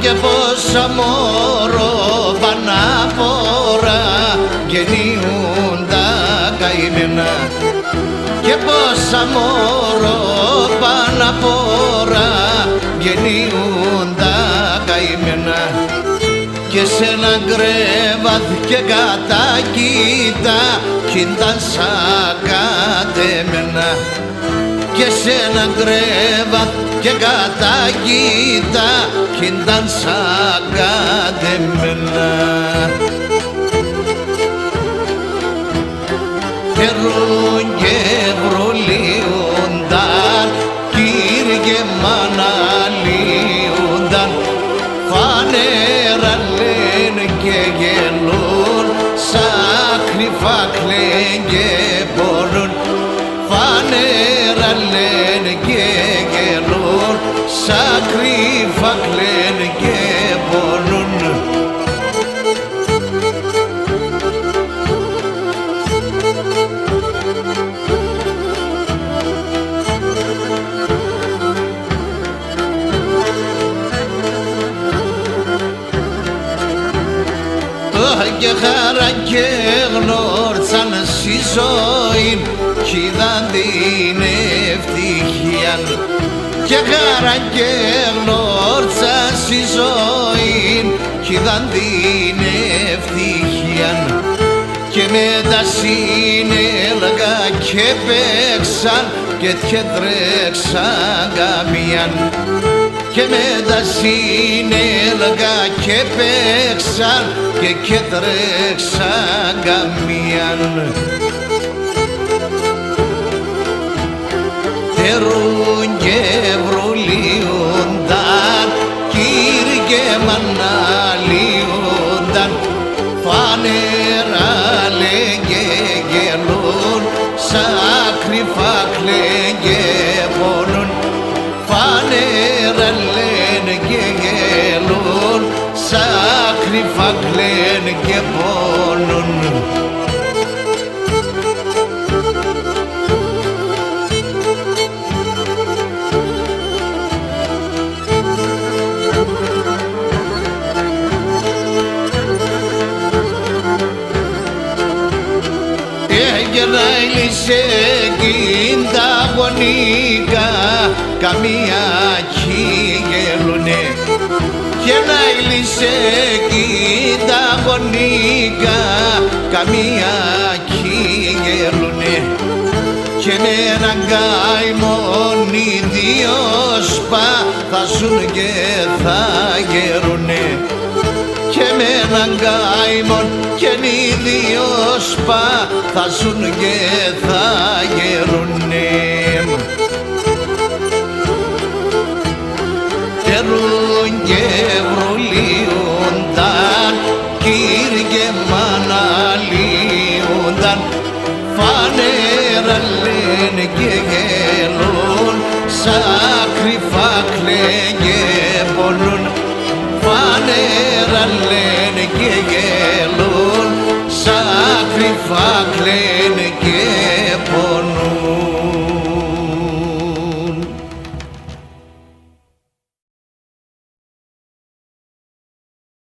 Και πόσα μωρό πανάπορα γεννιούν τα καημένα, και πόσα μωρό πανάπορα γεννιούν τα καημένα, και σε ένα γκρέβαθ και κατακοίτα κι ήταν σαν κατεμένα, και σε ένα γκρέβαθ και κατακοίτα κι ήταν σαν κατεμένα. Καιρούν και βρολίουνταν, κύριε μ' αναλύουνταν, φανέρα λένε και γελούν, σαν κρυφά κλαιν και πονούν, φανέρα λένε και γελούν, σαν κρύφα κλαιν και πονούν. Και χαρά και γνώρτσαν στη ζωή κι είδαν την ευτυχία, και χαρά και γνώρτσαν στη ζωή κι είδαν την ευτυχία, και μετά συνέλγα και παίξαν και τρέξαν καμίαν, και μετά συνέλγα και παίξαν και τρέξαν καμίαν. Τερούν και βρολίουνταν, κύριε μ' αναλύουνταν, φανέρα λένε και γελούν, σαν κρυφά κλαιν και πονούν, φανέρα λένε και γελούν, σαν κρυφά κλαιν και πονούν. Έγελα έλυσε εκείν' τα γονίκα, καμία κι γελουνε, και να έλυσε εκείν' τα γονίκα, καμία κι γελουνε, και με έναν καημόν οι δυο σπαθάζουν και θα γερουνε, και με έναν καημόν και οι δυο σπαθάζουν και θα γερουνε. Τερούν και βρολίουνταν, κύριε μ' αναλύουνταν, φανέρα λένε και γελούν, σαν κρυφά κλαιν και πονούν, φανέρα λένε και γελούν, σαν κρυφά κλαιν και